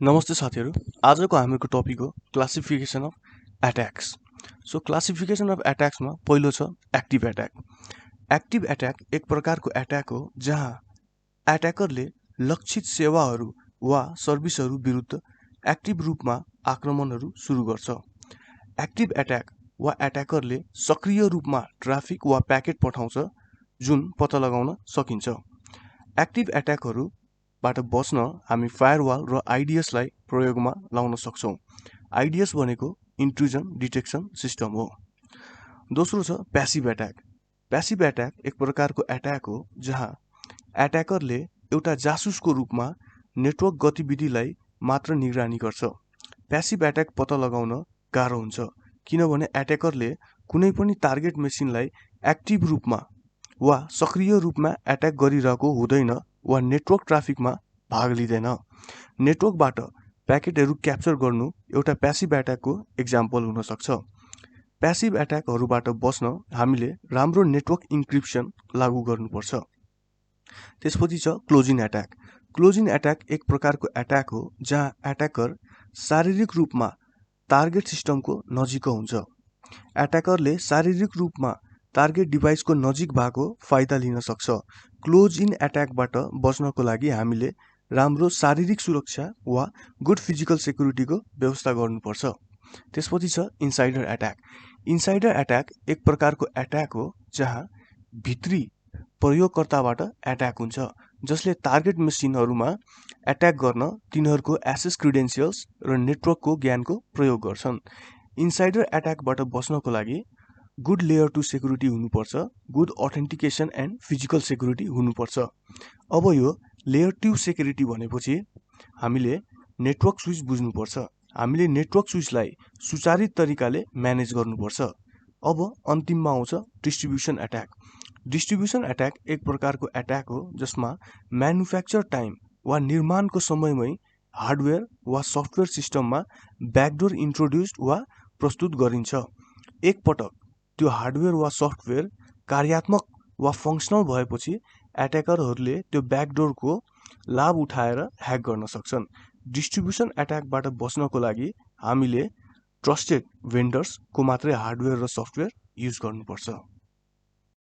नमस्ते साथीहरू। आजको हाम्रो टपिक हो classification of attacks. So classification of एट्याक्समा पहिलो छ एक्टिभ एट्याक। एक्टिभ एट्याक एक प्रकारको एट्याक हो जहाँ एट्याकरले लक्षित सेवाहरू वा सर्भिसहरू विरुद्ध एक्टिभ रूपमा आक्रमणहरू सुरु गर्छ। एक्टिभ एट्याक वा एट्याकरले सक्रिय रूपमा ट्राफिक वा प्याकेट पठाउँछ जुन पत्ता लगाउन सकिन्छ। एक्टिभ एट्याकहरूबाट बच्न हामी फायरवाल र आइडिएसलाई प्रयोगमा लाउन सक्छौँ। आइडिएस भनेको इन्ट्रुजन डिटेक्सन सिस्टम हो। दोस्रो छ प्यासिभ एट्याक। प्यासिभ एट्याक एक प्रकारको एट्याक हो जहाँ एट्याकरले एउटा जासुसको रूपमा नेटवर्क गतिविधिलाई मात्र निगरानी गर्छ। प्यासिभ एट्याक पत्ता लगाउन गाह्रो हुन्छ किनभने एट्याकरले कुनै पनि टार्गेट मेसिनलाई एक्टिभ रूपमा वा सक्रिय रूपमा एट्याक गरिरहेको हुँदैन वा नेटवर्क ट्राफिकमा भाग लिँदैन। नेटवर्कबाट प्याकेटहरू क्याप्चर गर्नु एउटा प्यासिभ एट्याकको एक्जाम्पल हुन सक्छ। प्यासिभ एट्याकहरूबाट बच्न हामीले राम्रो नेटवर्क इन्क्रिप्सन लागू गर्नुपर्छ। त्यसपछि छ क्लोजिङ एट्याक। क्लोजिङ एट्याक एक प्रकारको एट्याक हो जहाँ एट्याकर शारीरिक रूपमा टार्गेट सिस्टमको नजिक हुन्छ। एट्याकरले शारीरिक रूपमा टार्गेट डिभाइसको नजिक भएको फाइदा लिन सक्छ। क्लोज इन एट्याकबाट बच्नको लागि हामीले राम्रो शारीरिक सुरक्षा वा गुड फिजिकल सेक्युरिटीको व्यवस्था गर्नुपर्छ। त्यसपछि छ इन्साइडर एट्याक। इन्साइडर एट्याक एक प्रकारको एट्याक हो जहाँ भित्री प्रयोगकर्ताबाट एट्याक हुन्छ जसले टार्गेट मेसिनहरूमा एट्याक गर्न तिनीहरूको एक्सेस क्रिडेन्सियल्स र नेटवर्कको ज्ञानको प्रयोग गर्छन्। इन्साइडर एट्याकबाट बच्नको लागि गुड लेयर 2 सेक्युरिटी हुनुपर्छ, good authentication and physical security हुनुपर्छ। अब यो लेयर 2 सेक्युरिटी भनेपछि हामीले नेटवर्क स्विच बुझ्नुपर्छ। हामीले नेटवर्क स्विचलाई सुचारित तरिकाले म्यानेज गर्नुपर्छ। अब अन्तिममा आउँछ डिस्ट्रिब्युसन एट्याक। डिस्ट्रिब्युसन एट्याक एक प्रकारको एट्याक हो जसमा म्यानुफ्याक्चर टाइम वा निर्माणको समयमै हार्डवेयर वा सफ्टवेयर सिस्टममा ब्याकडोर इन्ट्रोड्युस्ड वा प्रस्तुत गरिन्छ। एक पटक त्यो हार्डवेयर वा सफ्टवेयर कार्यात्मक वा फङ्सनल भएपछि एट्याकरहरूले त्यो ब्याकडोरको लाभ उठाएर ह्याक गर्न सक्छन्। डिस्ट्रिब्युसन एट्याकबाट बच्नको लागि हामीले ट्रस्टेड भेन्डर्सको मात्रै हार्डवेयर र सफ्टवेयर युज गर्नुपर्छ।